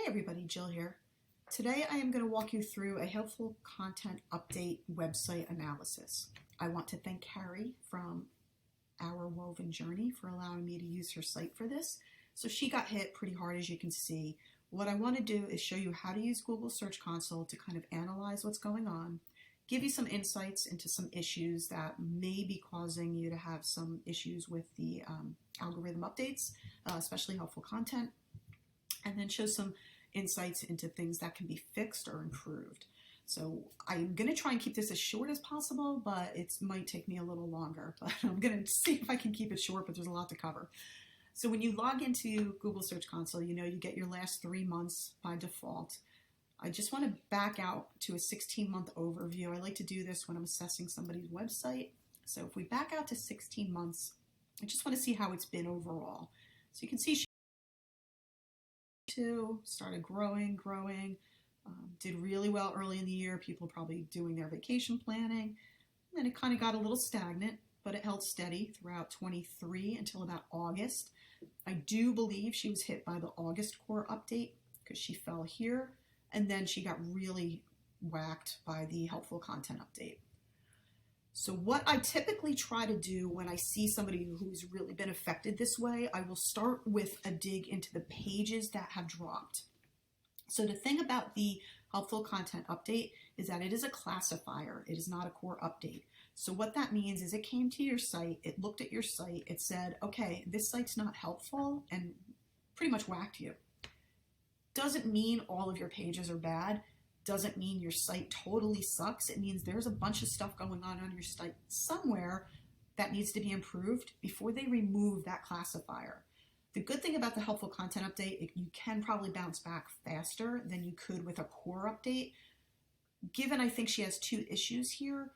everybody, Jill here. Today I am going to walk you through a helpful content update website analysis. I want to thank Carrie from Our Woven Journey for allowing me to use her site for this. So she got hit pretty hard, as you can see. What I want to do is show you how to use Google Search Console to kind of analyze what's going on, give you some insights into some issues that may be causing you to have some issues with the algorithm updates, especially helpful content, and then show some insights into things that can be fixed or improved. So I'm going to try and keep this as short as possible, but it might take me a little longer. But I'm going to see if I can keep it short, but there's a lot to cover. So when you log into Google Search Console, you get your last 3 months by default. I just want to back out to a 16-month overview. I like to do this when I'm assessing somebody's website. So if we back out to 16 months, I just want to see how it's been overall. So you can see started growing, did really well early in the year. People probably doing their vacation planning. And then it kind of got a little stagnant, but it held steady throughout 23 until about August. I do believe she was hit by the August core update because she fell here, and then she got really whacked by the helpful content update. So what I typically try to do when I see somebody who's really been affected this way, I will start with a dig into the pages that have dropped. So the thing about the helpful content update is that it is a classifier. It is not a core update. So what that means is it came to your site, it looked at your site, it said, okay, this site's not helpful, and pretty much whacked you. Doesn't mean all of your pages are bad. Doesn't mean your site totally sucks. It means there's a bunch of stuff going on your site somewhere that needs to be improved before they remove that classifier. The good thing about the helpful content update, you can probably bounce back faster than you could with a core update. Given I think she has 2 issues here,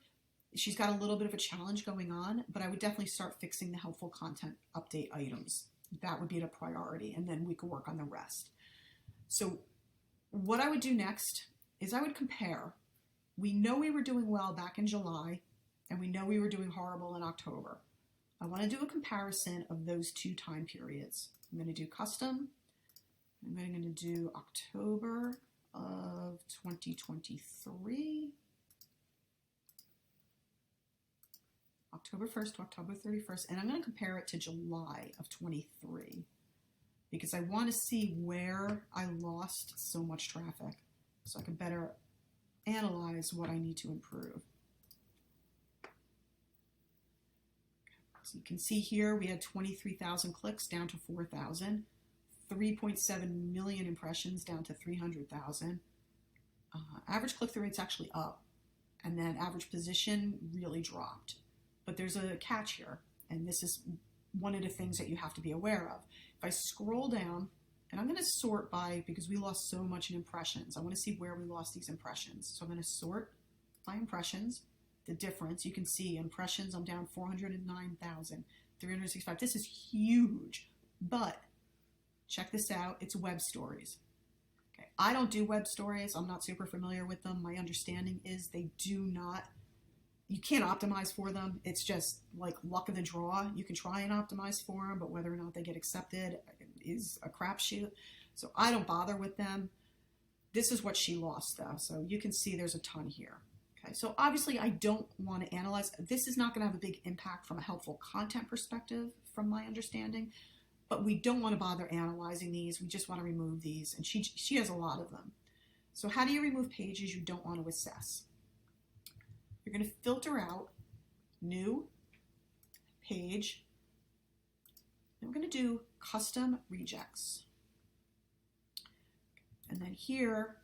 she's got a little bit of a challenge going on, but I would definitely start fixing the helpful content update items. That would be a priority, and then we could work on the rest. So what I would do next is I would compare. We know we were doing well back in July, and we know we were doing horrible in October. I want to do a comparison of those 2 time periods. I'm going to do custom. I'm going to do October of 2023, October 1st to October 31st, and I'm going to compare it to July of 23 because I want to see where I lost so much traffic, so I can better analyze what I need to improve. So you can see here we had 23,000 clicks down to 4,000, 3.7 million impressions down to 300,000. Average click-through rate's actually up, and then average position really dropped. But there's a catch here, and this is one of the things that you have to be aware of. If I scroll down, and I'm going to sort by, because we lost so much in impressions. I want to see where we lost these impressions. So I'm going to sort by impressions. The difference, you can see impressions, I'm down 409,000, 365. This is huge. But check this out. It's web stories. Okay, I don't do web stories. I'm not super familiar with them. My understanding is they do not, you can't optimize for them. It's just like luck of the draw. You can try and optimize for them, but whether or not they get accepted is a crapshoot. So I don't bother with them. This is what she lost though. So you can see there's a ton here. Okay, so obviously I don't want to analyze. This is not going to have a big impact from a helpful content perspective, from my understanding, but we don't want to bother analyzing these. We just want to remove these, and she has a lot of them. So how do you remove pages you don't want to assess? You're going to filter out new page. Then we're going to do custom regex. And then here,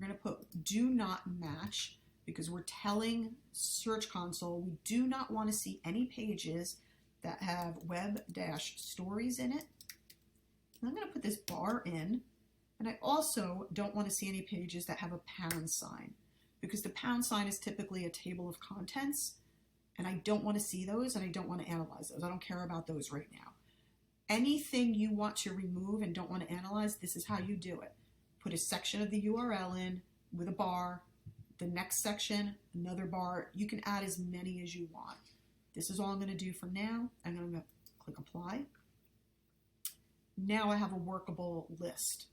we're going to put do not match because we're telling Search Console we do not want to see any pages that have web-stories in it. And I'm going to put this bar in. And I also don't want to see any pages that have a pound sign because the pound sign is typically a table of contents. And I don't want to see those, and I don't want to analyze those. I don't care about those right now. Anything you want to remove and don't want to analyze, this is how you do it. Put a section of the URL in with a bar, the next section, another bar. You can add as many as you want. This is all I'm going to do for now. I'm going to click apply. Now I have a workable list.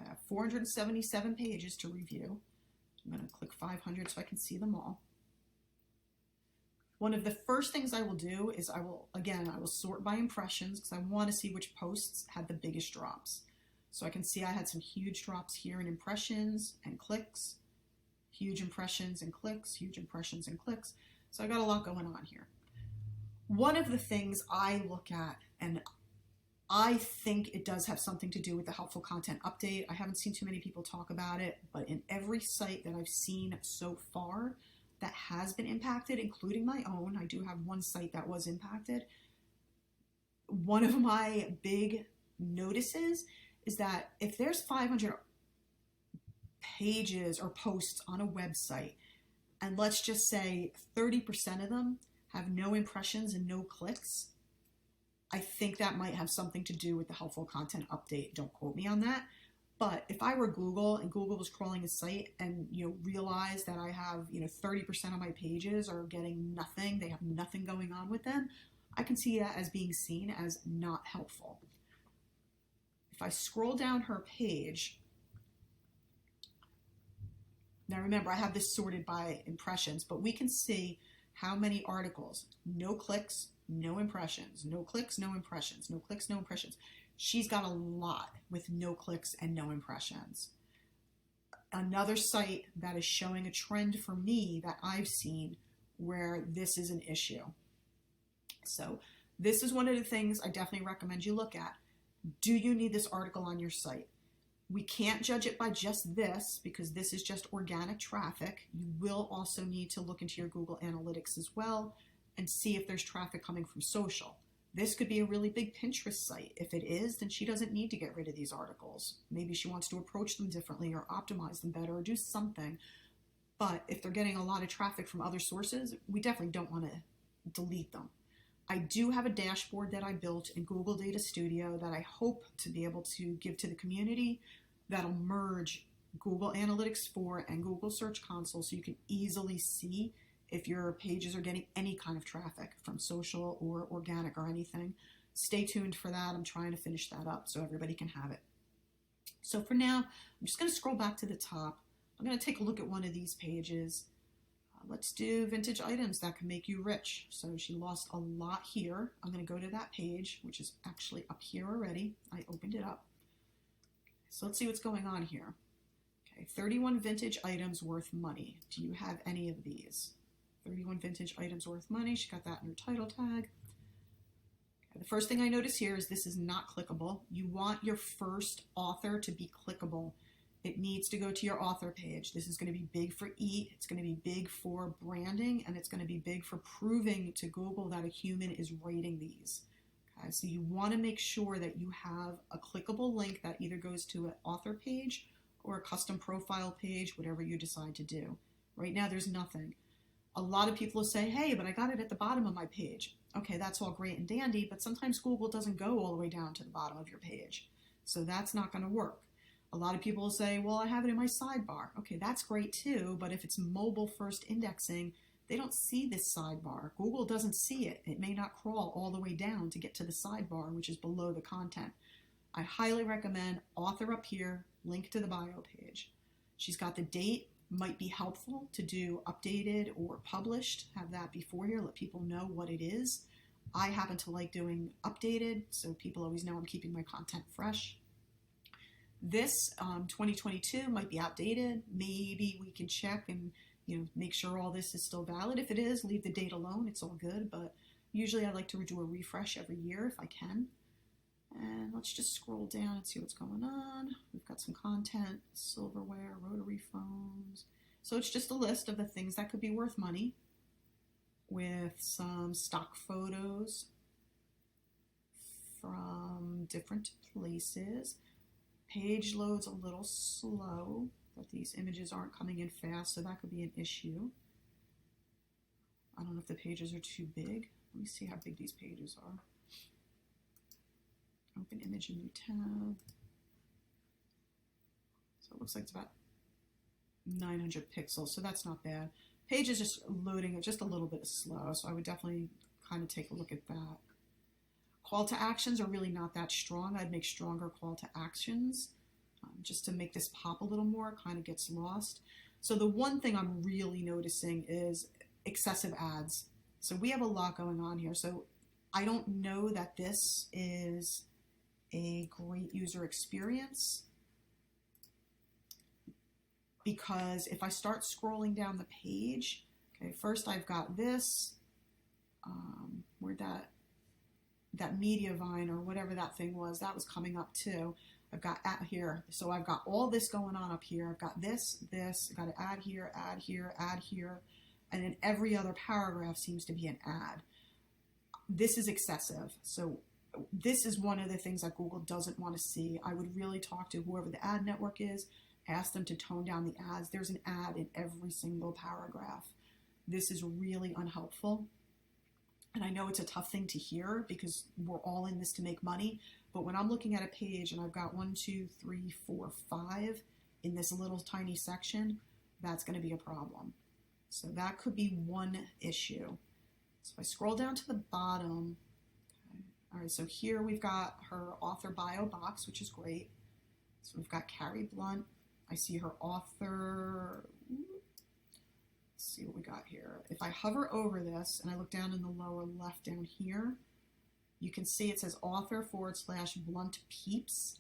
Okay, I have 477 pages to review. I'm going to click 500 so I can see them all. One of the first things I will do is I will sort by impressions because I want to see which posts had the biggest drops. So I can see I had some huge drops here in impressions and clicks, huge impressions and clicks, huge impressions and clicks. So I got a lot going on here. One of the things I look at, and I think it does have something to do with the helpful content update. I haven't seen too many people talk about it, but in every site that I've seen so far that has been impacted, including my own, I do have one site that was impacted. One of my big notices is that if there's 500 pages or posts on a website, and let's just say 30% of them have no impressions and no clicks, I think that might have something to do with the helpful content update. Don't quote me on that. But if I were Google and Google was crawling a site and realized that I have 30% of my pages are getting nothing, they have nothing going on with them, I can see that as being seen as not helpful. If I scroll down her page, now remember I have this sorted by impressions, but we can see how many articles, no clicks, no impressions, no clicks, no impressions, no clicks, no impressions. She's got a lot with no clicks and no impressions. Another site that is showing a trend for me that I've seen where this is an issue. So this is one of the things I definitely recommend you look at. Do you need this article on your site? We can't judge it by just this because this is just organic traffic. You will also need to look into your Google Analytics as well and see if there's traffic coming from social. This could be a really big Pinterest site. If it is, then she doesn't need to get rid of these articles. Maybe she wants to approach them differently or optimize them better or do something. But if they're getting a lot of traffic from other sources, we definitely don't want to delete them. I do have a dashboard that I built in Google Data Studio that I hope to be able to give to the community that'll merge Google Analytics 4 and Google Search Console so you can easily see if your pages are getting any kind of traffic from social or organic or anything. Stay tuned for that. I'm trying to finish that up so everybody can have it. So for now, I'm just going to scroll back to the top. I'm going to take a look at one of these pages. Let's do vintage items that can make you rich. So she lost a lot here. I'm going to go to that page, which is actually up here already. I opened it up. So let's see what's going on here. Okay, 31 vintage items worth money. Do you have any of these? 31 vintage items worth money. She got that in her title tag. Okay, the first thing I notice here is this is not clickable. You want your first author to be clickable. It needs to go to your author page. This is going to be big for EAT. It's going to be big for branding, and it's going to be big for proving to Google that a human is rating these. Okay, so you want to make sure that you have a clickable link that either goes to an author page or a custom profile page, whatever you decide to do. Right now, there's nothing. A lot of people will say, hey, but I got it at the bottom of my page. Okay, that's all great and dandy, but sometimes Google doesn't go all the way down to the bottom of your page. So that's not going to work. A lot of people will say, well, I have it in my sidebar. Okay, that's great too, but if it's mobile first indexing, they don't see this sidebar. Google doesn't see it. It may not crawl all the way down to get to the sidebar, which is below the content. I highly recommend author up here, link to the bio page. She's got the date. Might be helpful to do updated or published, have that before here, let people know what it is. I happen to like doing updated, so people always know I'm keeping my content fresh. This 2022 might be outdated. Maybe we can check and make sure all this is still valid. If it is, leave the date alone, it's all good, but usually I like to do a refresh every year if I can. And let's just scroll down and see what's going on. We've got some content, silverware, rotary phones. So it's just a list of the things that could be worth money with some stock photos from different places. Page load's a little slow, but these images aren't coming in fast, so that could be an issue. I don't know if the pages are too big. Let me see how big these pages are. Open image in new tab. So it looks like it's about 900 pixels, so that's not bad. Page is just loading it just a little bit slow, so I would definitely kind of take a look at that. Call to actions are really not that strong. I'd make stronger call to actions. just to make this pop a little more. It kind of gets lost. So the one thing I'm really noticing is excessive ads. So we have a lot going on here. So I don't know that this is a great user experience, because if I start scrolling down the page, okay, first I've got this, where that media vine or whatever that thing was, that was coming up too. I've got at here, so I've got all this going on up here. I've got this, I've got to add here, add here, add here, and then every other paragraph seems to be an ad. This is excessive. So this is one of the things that Google doesn't want to see. I would really talk to whoever the ad network is, ask them to tone down the ads. There's an ad in every single paragraph. This is really unhelpful. And I know it's a tough thing to hear because we're all in this to make money. But when I'm looking at a page and I've got 1, 2, 3, 4, 5 in this little tiny section, that's going to be a problem. So that could be one issue. So if I scroll down to the bottom, okay, all right, so here we've got her author bio box, which is great. So we've got Carrie Blunt. I see her author. Let's see what we got here. If I hover over this and I look down in the lower left down here, you can see it says author / Blunt Peeps,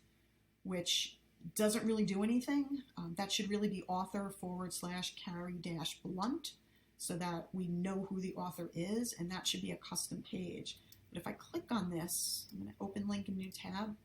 which doesn't really do anything. That should really be author / Carrie - Blunt, so that we know who the author is, and that should be a custom page. But if I click on this, I'm going to open link in a new tab.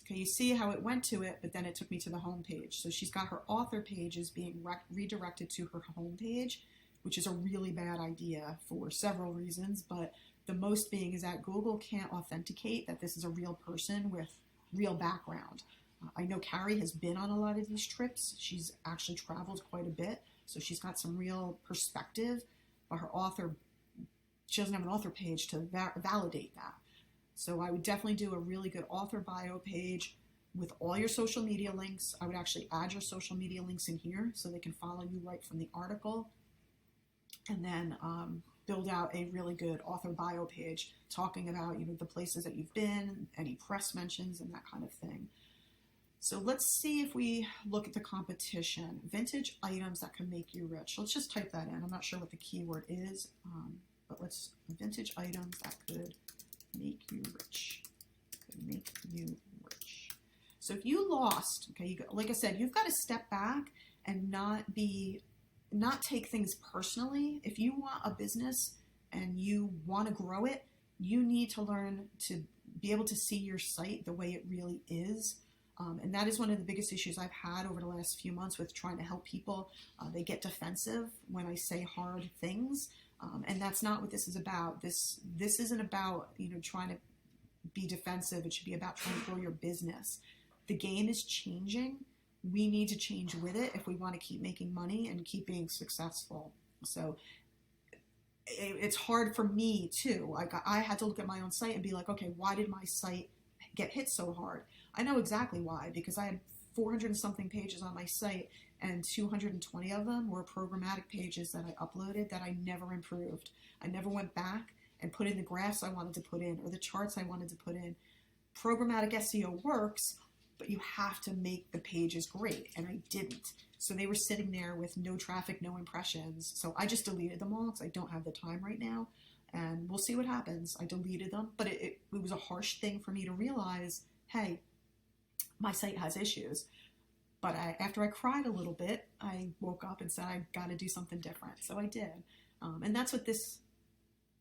Okay, you see how it went to it, but then it took me to the home page. So she's got her author pages being redirected to her home page, which is a really bad idea for several reasons, but the most being is that Google can't authenticate that this is a real person with real background. I know Carrie has been on a lot of these trips. She's actually traveled quite a bit, so she's got some real perspective, but her author, she doesn't have an author page to validate that. So I would definitely do a really good author bio page with all your social media links. I would actually add your social media links in here so they can follow you right from the article. And then build out a really good author bio page talking about, the places that you've been, any press mentions, and that kind of thing. So let's see if we look at the competition. Vintage items that can make you rich. Let's just type that in. I'm not sure what the keyword is, but let's, vintage items that could make you rich. Could make you rich. So if you lost, okay, like I said, you've got to step back and not take things personally. If you want a business and you want to grow it, you need to learn to be able to see your site the way it really is. And that is one of the biggest issues I've had over the last few months with trying to help people. They get defensive when I say hard things. And that's not what this is about. This isn't about, trying to be defensive. It should be about trying to grow your business. The game is changing. We need to change with it if we want to keep making money and keep being successful. So it's hard for me too. Like I had to look at my own site and be like, okay, why did my site get hit so hard? I know exactly why, because I had 400 and something pages on my site, and 220 of them were programmatic pages that I uploaded that I never improved. I never went back and put in the graphs I wanted to put in or the charts I wanted to put in. Programmatic SEO works, but you have to make the pages great, and I didn't. So they were sitting there with no traffic, no impressions. So I just deleted them all because I don't have the time right now, and we'll see what happens. I deleted them, but it was a harsh thing for me to realize, hey, my site has issues. But after I cried a little bit, I woke up and said, I got to do something different. So I did. And that's what this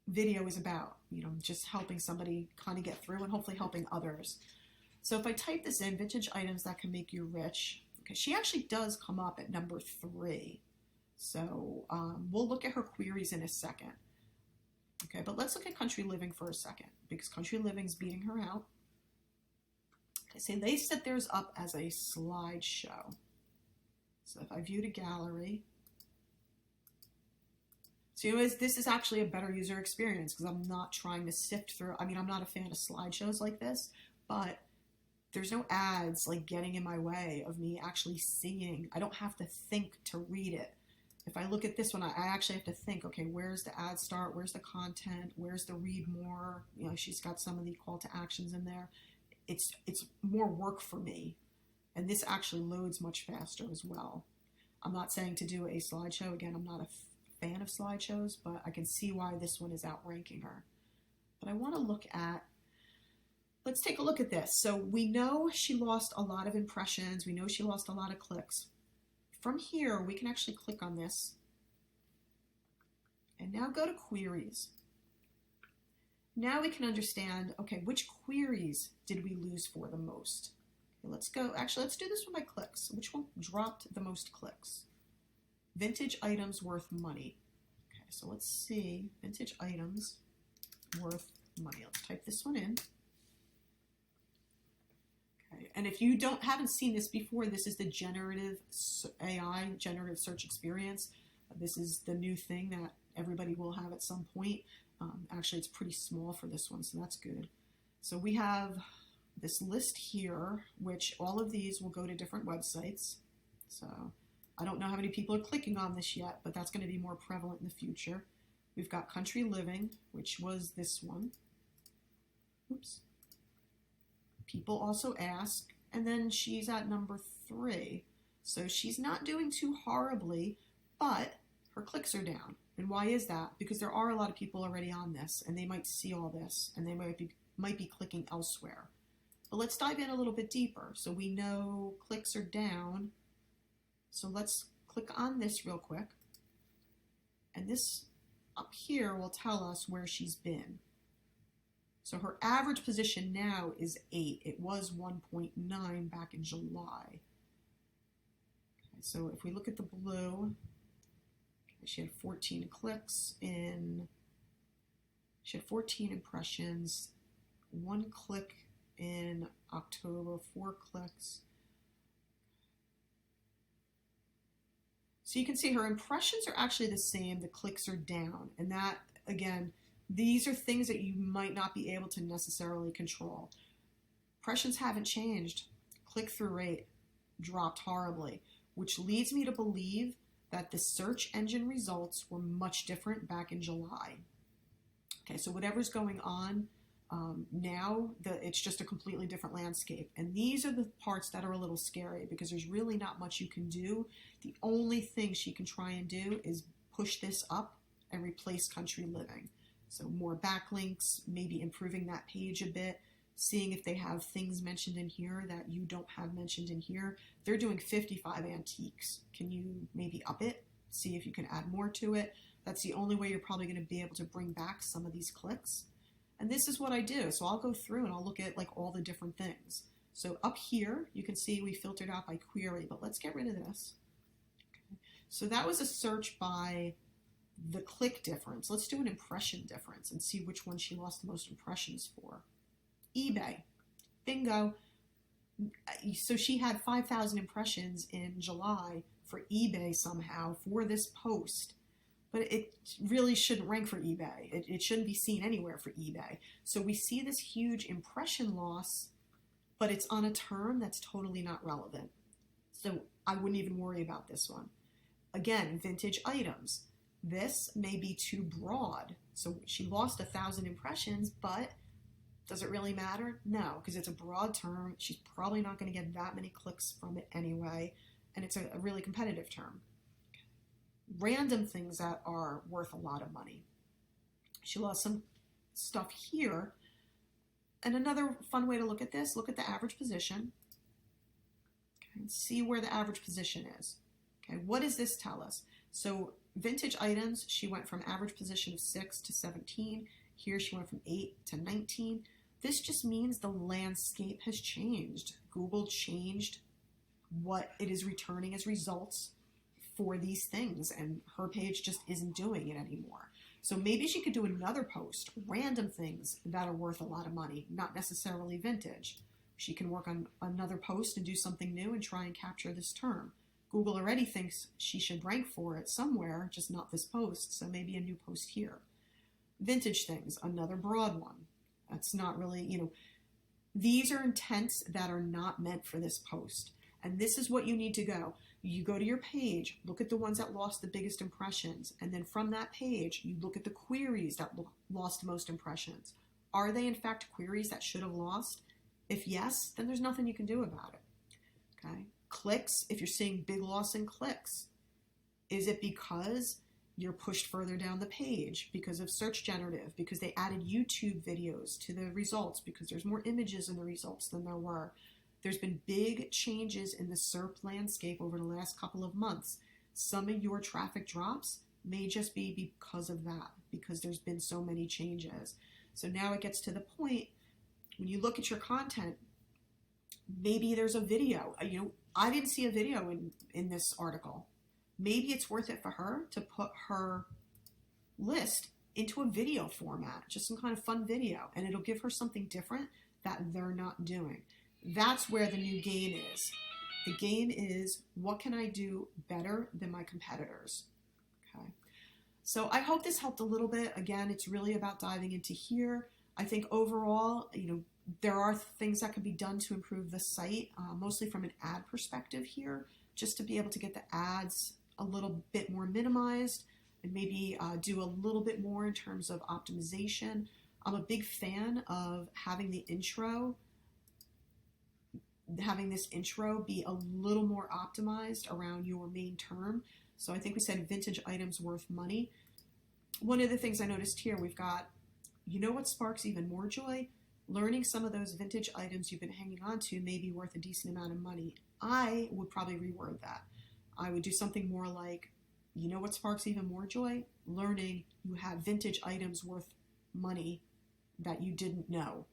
video is about, just helping somebody kind of get through and hopefully helping others. So if I type this in, vintage items that can make you rich, okay, she actually does come up at number 3. So we'll look at her queries in a second. Okay, but let's look at country living for a second, because country living's beating her out. Okay, so they set theirs up as a slideshow. So if I view the gallery, so this is actually a better user experience because I'm not trying to sift through. I mean, I'm not a fan of slideshows like this, but there's no ads like getting in my way of me actually seeing. I don't have to think to read it. If I look at this one, I actually have to think, okay, where's the ad start? Where's the content? Where's the read more? She's got some of the call to actions in there. It's more work for me. And this actually loads much faster as well. I'm not saying to do a slideshow. Again, I'm not a fan of slideshows, but I can see why this one is outranking her. But I want to look at, let's take a look at this. So we know she lost a lot of impressions. We know she lost a lot of clicks. From here, we can actually click on this. And now go to queries. Now we can understand, okay, which queries did we lose for the most? Okay, let's go, actually, let's do this one by clicks. Which one dropped the most clicks? Vintage items worth money. Okay, so let's see, vintage items worth money. Let's type this one in. Okay, and if you haven't seen this before, this is the generative AI, generative search experience. This is the new thing that everybody will have at some point. Actually, it's pretty small for this one, so that's good. So we have this list here, which all of these will go to different websites. So I don't know how many people are clicking on this yet, but that's going to be more prevalent in the future. We've got country living, which was this one. Oops. People also ask, and then she's at number 3. So she's not doing too horribly, but her clicks are down. And why is that? Because there are a lot of people already on this, and they might see all this, and they might be clicking elsewhere. But let's dive in a little bit deeper. So we know clicks are down. So let's click on this real quick. And this up here will tell us where she's been. So her average position now is 8. It was 1.9 back in July. Okay, so if we look at the blue, she had 14 clicks she had 14 impressions, 1 click in October, 4 clicks. So you can see her impressions are actually the same, the clicks are down. And that, again, these are things that you might not be able to necessarily control. Impressions haven't changed. Click-through rate dropped horribly, which leads me to believe that the search engine results were much different back in July. Okay, so whatever's going on now, it's just a completely different landscape. And these are the parts that are a little scary because there's really not much you can do. The only thing she can try and do is push this up and replace country living. So more backlinks, maybe improving that page a bit, seeing if they have things mentioned in here that you don't have mentioned in here. They're doing 55 antiques. Can you maybe up it? See if you can add more to it. That's the only way you're probably going to be able to bring back some of these clicks. And this is what I do. So I'll go through and I'll look at like all the different things. So up here, you can see we filtered out by query, but let's get rid of this. Okay. So that was a search by the click difference. Let's do an impression difference and see which one she lost the most impressions for. eBay. Bingo. So she had 5,000 impressions in July for eBay somehow for this post. But it really shouldn't rank for eBay. It shouldn't be seen anywhere for eBay. So we see this huge impression loss, but it's on a term that's totally not relevant. So I wouldn't even worry about this one. Again, vintage items. This may be too broad. So she lost 1,000 impressions, but does it really matter? No, because it's a broad term. She's probably not going to get that many clicks from it anyway, and it's a really competitive term. Random things that are worth a lot of money. She lost some stuff here. And another fun way to look at this, look at the average position. Okay, and see where the average position is. Okay, what does this tell us? So vintage items, she went from average position of 6 to 17. Here she went from 8 to 19. This just means the landscape has changed. Google changed what it is returning as results for these things, and her page just isn't doing it anymore. So maybe she could do another post, random things that are worth a lot of money, not necessarily vintage. She can work on another post and do something new and try and capture this term. Google already thinks she should rank for it somewhere, just not this post, so maybe a new post here. Vintage things, another broad one. That's not really, these are intents that are not meant for this post. And this is what you need to go. You go to your page, look at the ones that lost the biggest impressions, and then from that page, you look at the queries that lost the most impressions. Are they in fact queries that should have lost? If yes, then there's nothing you can do about it. Okay? clicks, if you're seeing big loss in clicks, is it because you're pushed further down the page because of search generative, because they added YouTube videos to the results, because there's more images in the results than there were? There's been big changes in the SERP landscape over the last couple of months. Some of your traffic drops may just be because of that, because there's been so many changes. So now it gets to the point when you look at your content, maybe there's a video. I didn't see a video in this article. Maybe it's worth it for her to put her list into a video format, just some kind of fun video, and it'll give her something different that they're not doing. That's where the new game is. The game is, what can I do better than my competitors? Okay. So I hope this helped a little bit. Again, it's really about diving into here. I think overall, there are things that can be done to improve the site, mostly from an ad perspective here, just to be able to get the ads a little bit more minimized and maybe do a little bit more in terms of optimization. I'm a big fan of having this intro be a little more optimized around your main term. So I think we said vintage items worth money. One of the things I noticed here, we've got, what sparks even more joy? Learning some of those vintage items you've been hanging on to may be worth a decent amount of money. I would probably reword that. I would do something more like, what sparks even more joy? Learning you have vintage items worth money that you didn't know,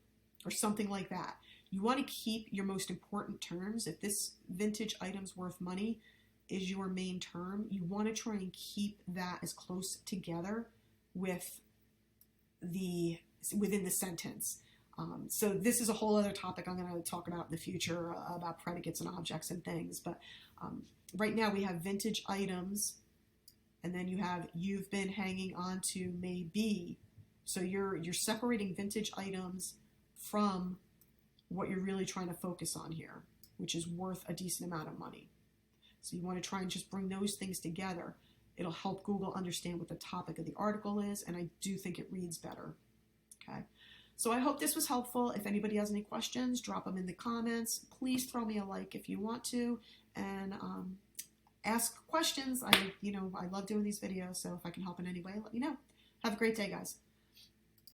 or something like that. You want to keep your most important terms. If this vintage items worth money is your main term, you want to try and keep that as close together within the sentence. So this is a whole other topic I'm going to talk about in the future about predicates and objects and things. But right now we have vintage items, and then you have you've been hanging on to maybe. So you're separating vintage items from what you're really trying to focus on here, which is worth a decent amount of money. So you want to try and just bring those things together. It'll help Google understand what the topic of the article is, and I do think it reads better. Okay. So I hope this was helpful. If anybody has any questions, drop them in the comments. Please throw me a like if you want to, and ask questions. I love doing these videos, so if I can help in any way, let me know. Have a great day, guys.